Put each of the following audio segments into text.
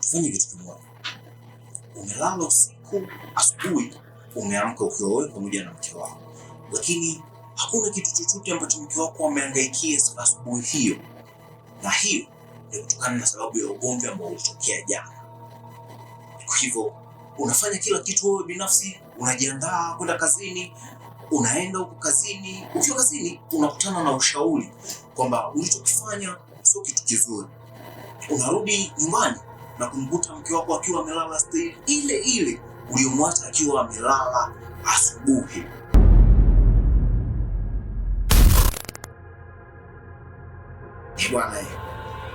tufanye kitu kimoja. Umelala usiku, asubuhi umeamka ukiwa wewe pamoja na mke wako, lakini hakuna kitu chochote ambacho mke wako amehangaikia asubuhi hiyo, na hiyo ni kutokana na sababu ya ugomvi ambao ulitokea jana. Kwa hivyo unafanya kila kitu wewe binafsi, unajiandaa kwenda kazini, unaenda huko kazini. Ukiwa kazini unakutana na ushauri kwamba ulichokifanya sio kitu kizuri. Unarudi nyumbani na kumkuta mke wako akiwa amelala staili ile ile uliyomwacha akiwa amelala asubuhi. Bwana,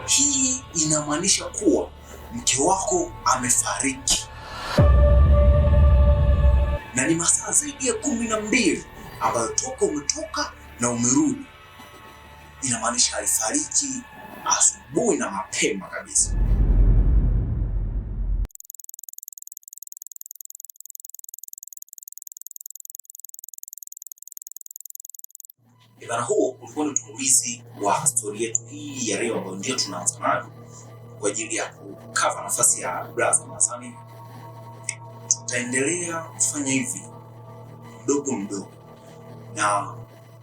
hii inamaanisha kuwa mke wako amefariki, na ni masaa zaidi ya 12 ambayo toka umetoka na umerudi. Inamaanisha alifariki asubuhi na mapema kabisa. Bwana, huo ulikuwa ni utangulizi wa story yetu hii ya leo ambayo ndio tunaanza nayo kwa ajili ya kukava nafasi ya brother Mazani. Tutaendelea kufanya hivi mdogo mdogo, na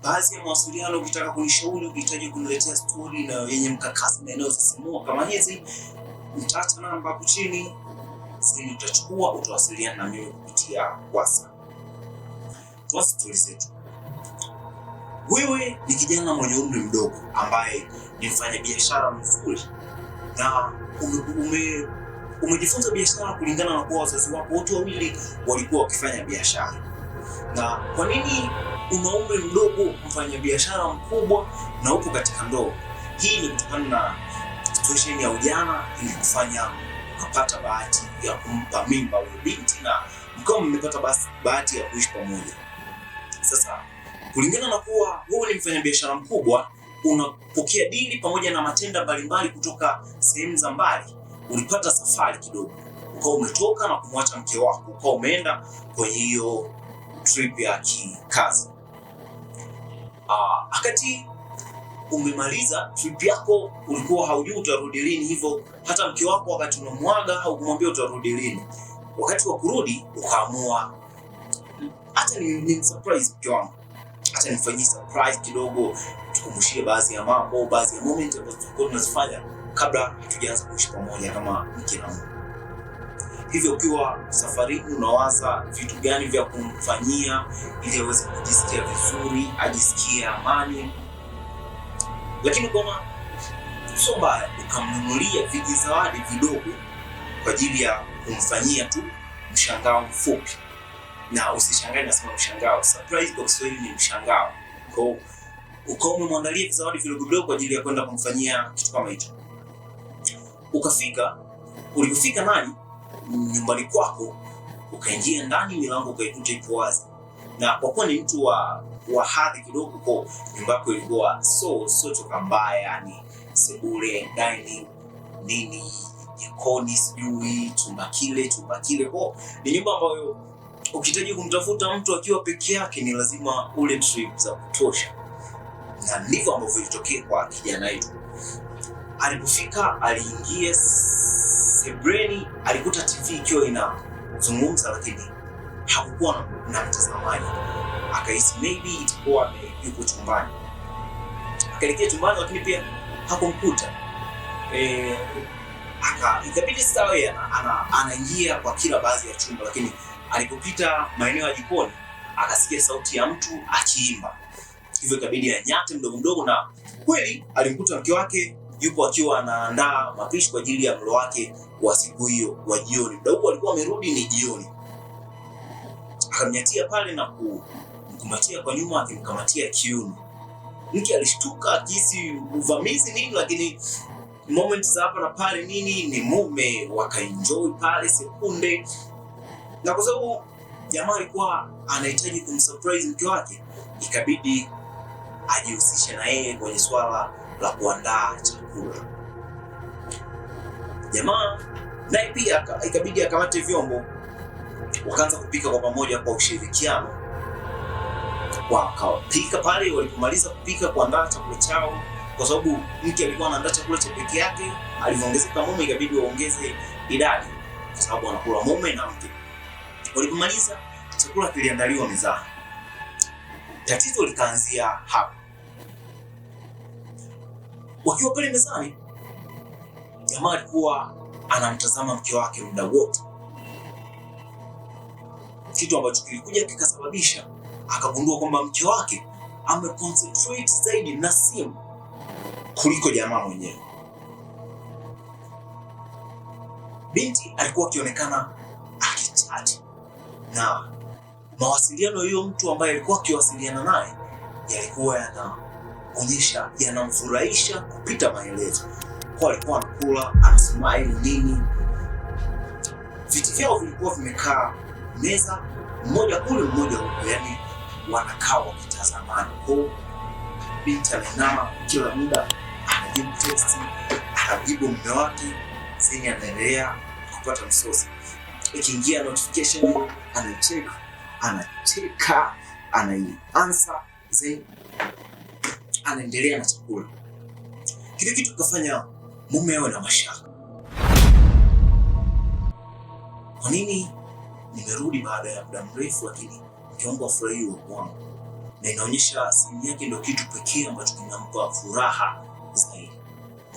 baadhi ya mawasiliano ukitaka kunishauri, ukihitaji kuniletea story na yenye mkakasi na inayosisimua kama hizi, nitaacha namba hapo chini, sisi utachukua utawasiliana na mimi kupitia WhatsApp. Tuanze story zetu. Wewe ni kijana mwenye umri mdogo ambaye ni mfanyabiashara mzuri na umejifunza biashara kulingana na kuwa wazazi wako wote wawili walikuwa wakifanya biashara. Na kwa nini una umri mdogo mfanya biashara mkubwa na upo katika ndoa? Hii ni kutokana na situation ya ujana ili kufanya ukapata bahati ya kumpa mimba huyo binti na mkao mmepata bahati ya kuishi pamoja. Sasa kulingana na kuwa wewe ni mfanyabiashara mkubwa, unapokea dili pamoja na matenda mbalimbali kutoka sehemu za mbali, ulipata safari kidogo, ukao umetoka na kumwacha mke wako, ukao umeenda kwenye hiyo trip ya kikazi. Wakati umemaliza trip yako ulikuwa haujui utarudi lini, hivyo hata mke wako wakati unamwaga haukumwambia utarudi lini. Wakati wa kurudi ukaamua hata ni surprise mke wangu, hata nifanyie surprise kidogo, tukumbushie baadhi ya mambo, baadhi ya moment ambazo tulikuwa tunazifanya kabla hatujaanza kuishi pamoja kama mke na mume. Hivyo ukiwa safarini unawaza vitu gani vya kumfanyia ili aweze kujisikia vizuri, ajisikie amani. Lakini kama sio mbaya, ukamnunulia vijizawadi vidogo kwa ajili ya kumfanyia tu mshangao mfupi. Na usishangae nasema mshangao, surprise kwa Kiswahili ni mshangao. Kwa ukao umemwandalia vizawadi vidogo vidogo kwa ajili ya kwenda kumfanyia kitu kama hicho. Ulipofika nani nyumbani kwako, ukaingia ndani, milango ukaikuta ipo wazi. Na kwa kuwa ni mtu wa hadhi kidogo, kwa nyumba yako ilikuwa so toka mbaya, yani sebule, dining, nini, jikoni, sijui chumba kile. Kwa ni nyumba ambayo ukihitaji kumtafuta mtu akiwa peke yake ni lazima ule trip za kutosha. Na ndivyo ambavyo ilitokea kwa kijana wetu. Alipofika, aliingia sebreni, alikuta TV ikiwa inazungumza lakini hakukuwa na mtazamaji. Akahisi maybe itakuwa yuko chumbani. Akaelekea chumbani lakini pia hakumkuta. Ikabidi sawa anaingia kwa kila baadhi ya chumba, lakini alipopita maeneo ya jikoni akasikia sauti ya mtu akiimba. Hivyo ikabidi anyate mdogo mdogo, na kweli alimkuta mke wake yupo akiwa anaandaa mapishi kwa ajili ya mlo wake wa siku hiyo wa jioni. Mdogo alikuwa amerudi ni jioni. Akamnyatia pale na kumkumatia kwa nyuma, akimkamatia kiuno. Mke alishtuka akihisi uvamizi nini, lakini moment za hapa na pale nini ni mume, wakaenjoy pale sekunde. Na kwa sababu jamaa alikuwa anahitaji kumsurprise mke wake, ikabidi ajihusishe na yeye kwenye swala la kuandaa chakula. Jamaa naye pia ikabidi akamate vyombo, wakaanza kupika kwa pamoja kwa ushirikiano. Wakapika pale, walipomaliza kupika kuandaa chakula chao, kwa sababu mke alikuwa anaandaa chakula cha peke yake. Alivyoongezeka mume, ikabidi waongeze idadi, kwa sababu anakula mume na mke. Walipomaliza, chakula kiliandaliwa mezani. Tatizo likaanzia hapa. Wakiwa pale mezani, jamaa alikuwa anamtazama mke wake muda wote, kitu ambacho kilikuja kikasababisha akagundua kwamba mke wake ameconcentrate zaidi na simu kuliko jamaa mwenyewe. Binti alikuwa akionekana akichati, na mawasiliano hiyo mtu ambaye alikuwa akiwasiliana naye yalikuwa yanaonyesha yanamfurahisha kupita maelezo. Kwa alikuwa anakula, anasmile nini. Viti vyao vilikuwa vimekaa meza mmoja kule mmoja huko, yani wanakaa wakitazamana. Kwa binti anainama kila muda, anajibu text, anajibu mume wake, zeni anaendelea kupata msosi. Ikiingia notification anacheka, anaiansa, zeni anaendelea na chakula. Kile kitu kafanya mume awe na mashaka. Kwa nini nimerudi baada ya muda mrefu, lakini mke wangu afurahie kwangu? Na inaonyesha simu yake ndio kitu pekee ambacho kinampa furaha zaidi.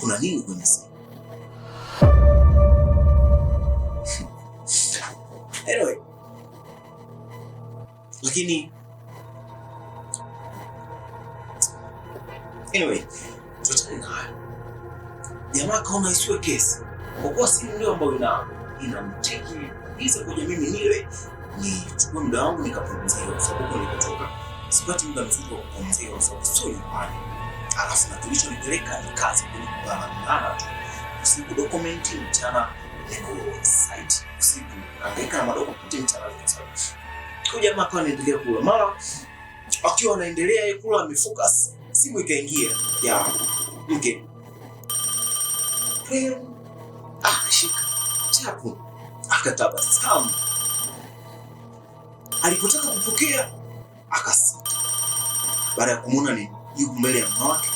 Kuna nini kwenye simu? Anyway, tuachane na hayo. Jamaa kaona isiwe kesi, kwa kuwa simu ndio ambayo inamteki hizo kuja mimi nichukue muda wangu nikapumzika, kwa sababu nilipotoka sipati muda mzuri wa kupumzika, kwa sababu sio nyumbani. Alafu na kilichonipeleka ni kazi, kulingana tu. Usiku dokumenti, mchana niko site, usiku angaika na madokumenti, mchana niko site. Kwa jamaa akawa anaendelea kula, mara akiwa anaendelea kula amefocus, simu ikaingia ya mke. Akashika chapu, akatabasamu. Alipotaka kupokea akasita. Baada ya kumuona ni yuko mbele ya mume wake,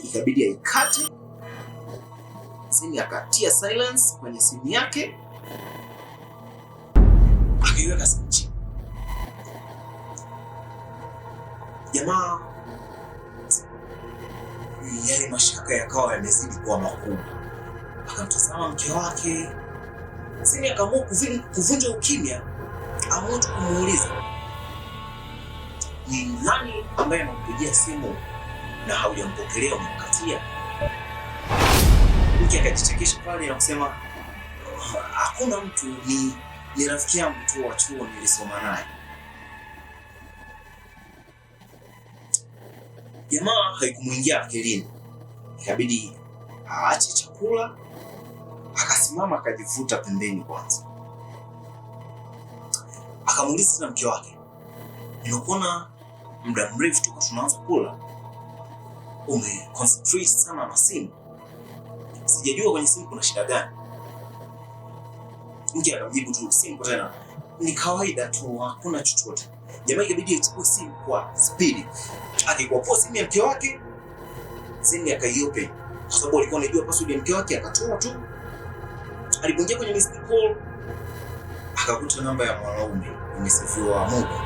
ikabidi aikate. Zeni akatia silence kwenye simu yake, akaiweka simu chini. Jamaa yale mashaka yakawa yamezidi kuwa makubwa. Akamtazama mke wake. Zeni akaamua kuvunja ukimya, amua kumuuliza, ni nani ambaye anakupigia simu na haujampokelea, umemkatia? Mke akajichekesha pale na kusema, hakuna mtu, ni rafiki yangu tu wa chuo nilisoma naye. Jamaa haikumuingia akilini, ikabidi aache chakula, akasimama akajivuta pembeni kwanza. Akamuuliza tena mke wake, nimekuona muda mrefu toka tunaanza kula, umeconcentrate sana na simu, sijajua kwenye simu kuna shida gani? Mke akamjibu tu, simu tena ni kawaida tu, hakuna chochote. Jamaa ikabidi achukue simu kwa speed, akikwapoa simu ya mke wake, simu akaiopen, kwa sababu alikuwa anajua password ya mke wake. Akatoa tu, alipoingia kwenye missed call akakuta namba ya mwanaume imesefiwa Muga,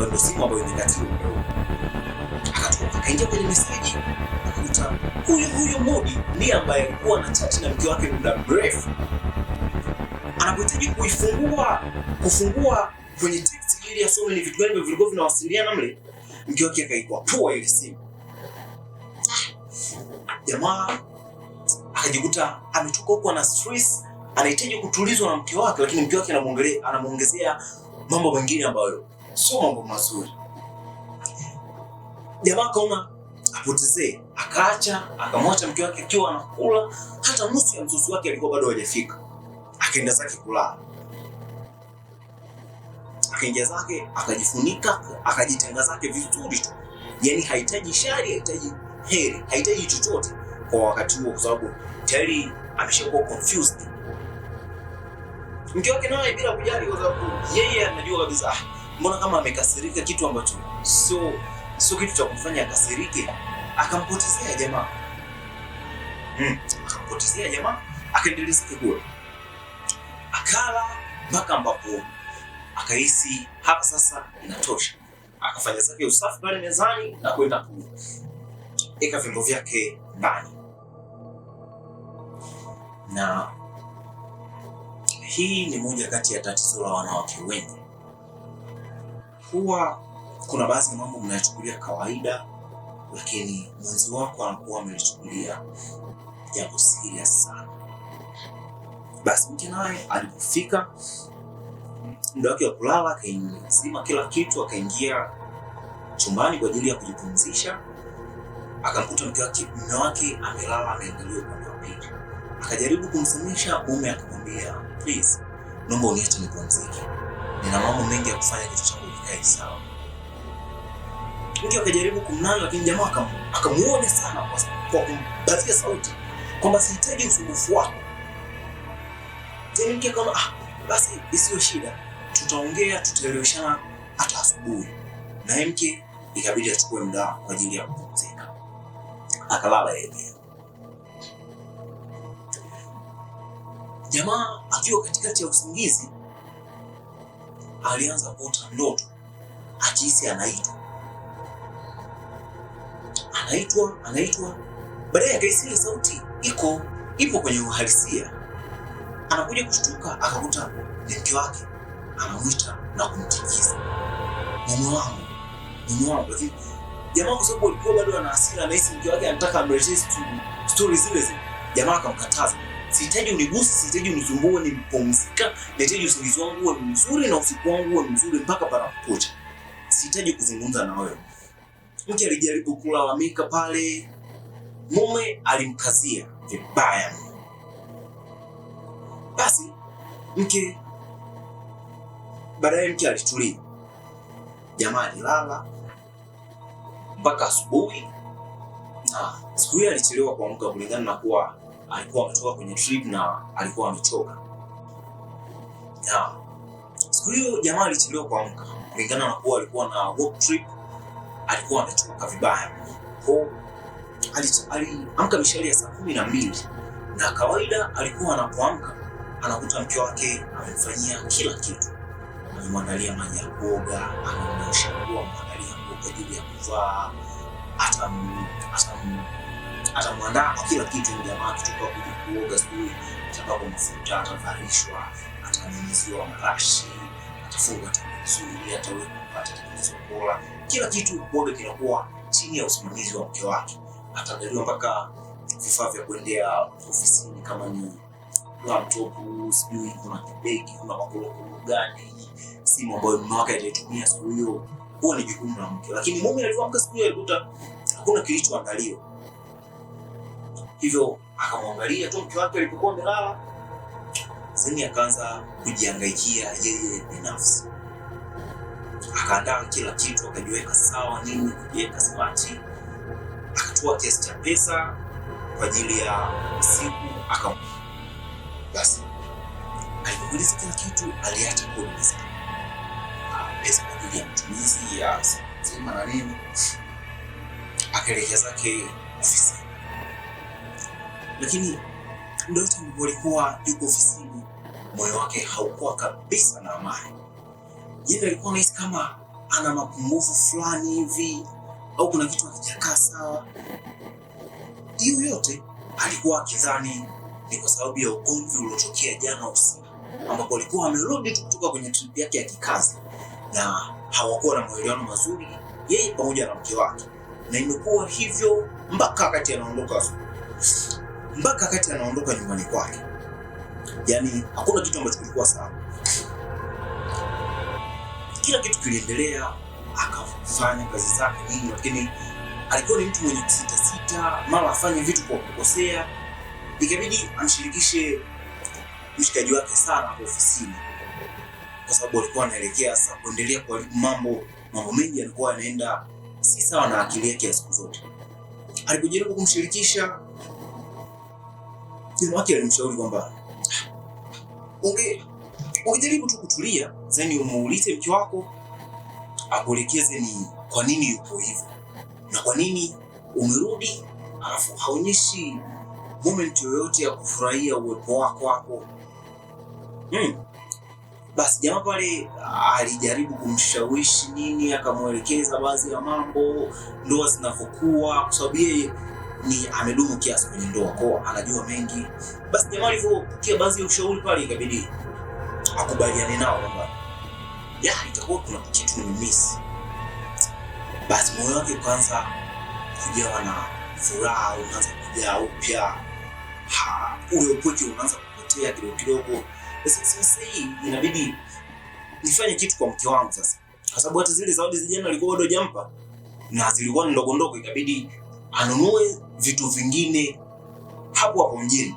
ndio simu ambayo imekatiwa. Akatoka akaingia kwenye message, akakuta huyo Modi ndiye ambaye alikuwa na chat na mke wake muda mrefu. Anapohitaji kufungua kwenye text ili asome ni vitu gani vilivyo vinawasiliana mle, mke wake akaikwapoa ile simu. Jamaa akajikuta ametoka huko na stress, anahitaji kutulizwa na mke wake, lakini mke wake anamuongezea mambo mengine ambayo sio mambo mazuri. Jamaa kaona apotezee, akamwacha mke wake akiwa anakula, hata nusu ya msosi wake alikuwa bado hajafika. Akaenda zake kulala. Akaingia zake, akajifunika, akajitenga zake vizuri tu. Yaani hahitaji shari, hahitaji heri, hahitaji chochote kwa wakati huo, kwa sababu tayari ameshakuwa confused. Mke wake naye bila kujali, kwa sababu yeye anajua kabisa mbona kama amekasirika, kitu ambacho sio sio kitu cha kumfanya akasirike. Akampotezea jamaa. Akampotezea jamaa, akaendelea kula. Akala mpaka ambapo akahisi hapa sasa inatosha. Akafanya zake usafi pale mezani na kwenda kuweka vyombo vyake ndani. Na hii ni moja kati ya tatizo la wanawake wengi. Huwa kuna baadhi ya mambo mnayachukulia kawaida, lakini mwenzi wako anakuwa amelichukulia jambo serious sana. Basi mke naye alipofika muda wake wa kulala, akaizima kila kitu, akaingia chumbani kwa ajili ya kujipumzisha. Akamkuta mume wake amelala, ameangalia upande wa pili. Akajaribu kumsemesha, mume akamwambia, please, naomba uniache nipumzike, nina mambo mengi ya kufanya, kitu changu kikae sawa. Mke akajaribu kumnana, lakini jamaa akamuonya sana kwa kumbatia sauti kwamba sihitaji usumbufu wako. Tena mke kama basi isiyo shida, tutaongea, tutaeleweshana hata asubuhi. Na mke ikabidi achukue muda kwa ajili ya kupumzika. Akalala yeye. Jamaa akiwa katikati ya usingizi alianza kuota ndoto, akihisi anaitwa. Baadaye akahisi ile sauti ipo kwenye uhalisia. Anakuja kushtuka, akakuta ni mke wake anamwita na kumtikisa, mume wangu. Lakini jamaa kwa sababu alikuwa bado ana hasira, anahisi mke wake anataka amletee story zile. Jamaa akamkataza, sihitaji uniguse, sihitaji unisumbue, nipumzika, nahitaji usingizi wangu uwe mzuri na usiku wangu uwe mzuri mpaka panapokucha. Sihitaji kuzungumza na wewe. Mke alijaribu kulalamika pale, mume alimkazia vibaya. Basi baadaye mke alitulia. Jamaa alilala mpaka asubuhi, na siku hiyo alichelewa kuamka kulingana na kuwa alikuwa ametoka kwenye trip na alikuwa amechoka. Na siku hiyo jamaa alichelewa kuamka kulingana na kuwa alikuwa na work trip, alikuwa amechoka vibaya. Kwa aliamka mishale ya saa 12, na kawaida alikuwa anapoamka anakuta mke wake amemfanyia kila kitu. Amemwandalia maji ya kuoga, amemwosha nguo, amemwandalia nguo kwa ajili ya kuvaa, atamwandaa kwa kila kitu. Jamaa akitoka kuja kuoga asubuhi, atapakwa mafuta, atavarishwa, atanyunyiziwa marashi, atafungwa vizuri, atatengenezwa kola. Kila kitu kuoga kinakuwa chini ya usimamizi wa mke wake. Ataandaliwa mpaka vifaa vya kuendea ofisini, kama ni laptop, sijui kuna kibegi, kuna makorokoro gani, simu ambayo mume wake ataitumia siku hiyo. Huwa ni jukumu la mke. Lakini mume alipoamka siku hiyo alikuta hakuna kilichoandaliwa. Hivyo akamwangalia tu mke wake alipokuwa amelala, zeni akaanza kujihangaikia yeye binafsi. Akaandaa kila kitu, akajiweka sawa nini, kujiweka smart. Akatoa kiasi cha pesa kwa ajili ya siku, basi alipomaliza kila kitu aliacha kuuliza pesa kwa ajili ya matumizi ya zima na nini, akaelekea zake ofisini. Lakini muda wote alikuwa yuko ofisini, moyo wake haukuwa kabisa na amani. Yeye alikuwa anahisi kama ana mapungufu fulani hivi, au kuna kitu hakijakaa sawa. Hiyo yote alikuwa akidhani ni kwa sababu ya ugomvi uliotokea jana usiku, ambapo alikuwa amerudi tu kutoka kwenye trip yake ya kikazi na hawakuwa na maelewano mazuri yeye pamoja na mke wake. Na imekuwa hivyo mpaka wakati anaondoka nyumbani kwake. Yaani hakuna kitu ambacho kilikuwa sawa. Kila kitu kiliendelea, akafanya kazi zake nyingi, lakini alikuwa ni mtu mwenye kusita, mara afanye vitu kwa kukosea. Ikabidi amshirikishe mshikaji wake sana kwa ofisini, kwa sababu alikuwa anaelekea sasa kuendelea kwa mambo mengi yalikuwa yanaenda si sawa na akili yake ya siku zote. Alipojaribu kumshirikisha, yule wake alimshauri kwamba ungejaribu tu kutulia, zeni umuulize mke wako akuelekeze ni kwa nini yupo hivyo na kwa nini umerudi alafu haonyeshi moment yoyote ya kufurahia uwepo wako hapo. Basi jamaa pale alijaribu kumshawishi nini, akamwelekeza baadhi ya mambo, ndoa zinavyokuwa, kwa sababu yeye ni amedumu kiasi kwenye ndoa, kwa anajua mengi. Basi jamaa alivyopitia baadhi ya ushauri pale, ikabidi akubaliane nao kwamba itakuwa kuna kitu nimemiss. Basi moyo wake kwanza kujawa na furaha, unaanza kujaa upya, ule upweke unaanza kupotea kidogo kidogo. Sasa hii inabidi nifanye kitu kwa mke wangu sasa, kwa sababu hata zile zawadi za jana alikuwa bado hajampa na zilikuwa ndogo ndogo, ikabidi anunue vitu vingine hapo hapo mjini.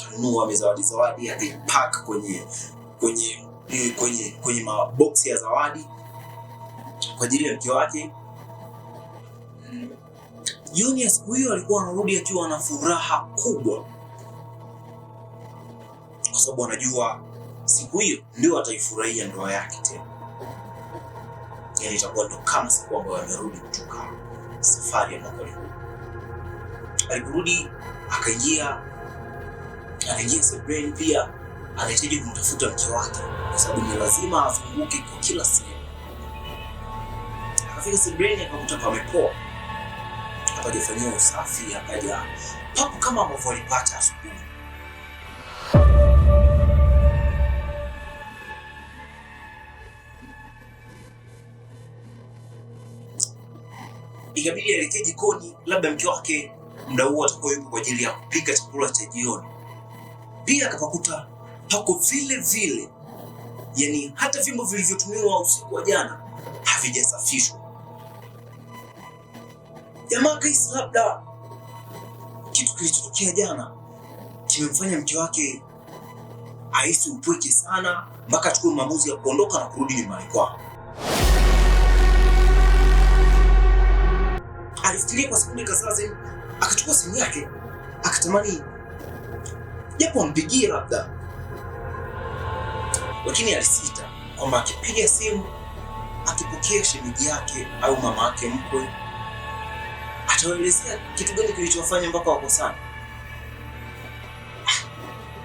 Anunua zawadi akipack kwenye maboksi ya zawadi kwa ajili ya mke wake. Jioni ya siku hiyo alikuwa anarudi akiwa na furaha kubwa, kwa sababu anajua siku hiyo ndio ataifurahia ndoa yake tena. Yaani itakuwa ndo kama siku ambayo amerudi kutoka safari ya mwaka huu. Aliporudi akaingia sebuleni, pia anahitaji kumtafuta mke wake kwa sababu ni lazima azunguke kwa kila sehemu. Akafika sebuleni akakuta pamepoa, akajifanyia usafi, akaja papo kama ambavyo alipata asubuhi. Ikabidi aelekee jikoni, labda mke wake muda huo atakuwa yupo kwa ajili ya kupika chakula cha jioni. Pia akapakuta pako vile vile, yani hata vyombo vilivyotumiwa usiku wa jana havijasafishwa. Jamaa kaisi labda kitu kilichotokea jana kimemfanya mke wake ahisi upweke sana mpaka achukue maamuzi ya kuondoka na kurudi nyumbani kwao. Alifikiria kwa sekunde kadhaa, akachukua simu yake akatamani japo ampigie labda, lakini alisita kwamba akipiga simu akipokea shemeji yake au mama yake mkwe ataelezea kitu gani kilichowafanya mpaka wakosana.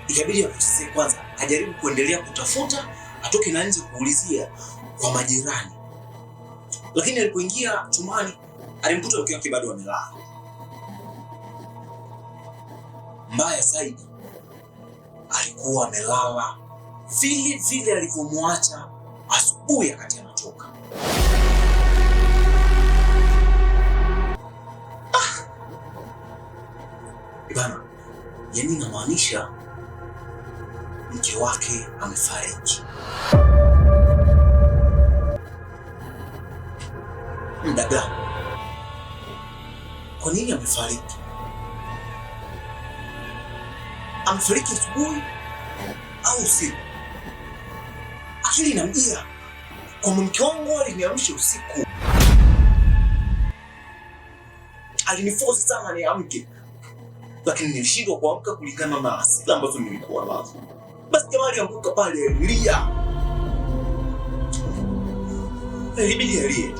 Ikabidi apoteze kwanza, ajaribu kuendelea kutafuta, atoke na nje kuulizia kwa majirani. Lakini alipoingia chumbani alimkuta mke wake bado amelala. Mbaya zaidi, alikuwa amelala vile vile alivyomwacha asubuhi wakati anatoka. Bana, yani inamaanisha mke wake amefariki. Muda gani? Kwa nini amefariki? Amefariki asubuhi au usiku? Akili inamjia kwamba mke wangu aliniamsha usiku, aliniforce sana niamke, lakini nilishindwa kuamka kulingana na hasira ambazo nilikuwa nazo. Basi jamaa alianguka pale, alilia. Ilibidi alie.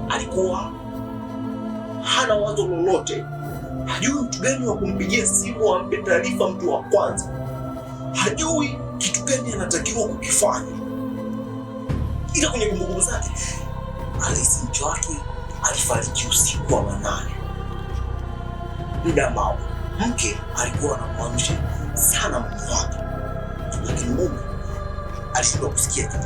Alikuwa hana wazo lolote, hajui mtu gani wa kumpigia simu ampe taarifa mtu wa kwanza, hajui kitu gani anatakiwa kukifanya. Ila kwenye kumbukumbu zake alihisi mke wake alifariki usiku wa manane, muda ambao mke alikuwa anamwamsha sana mume wake, lakini mume alishindwa kusikia kitu.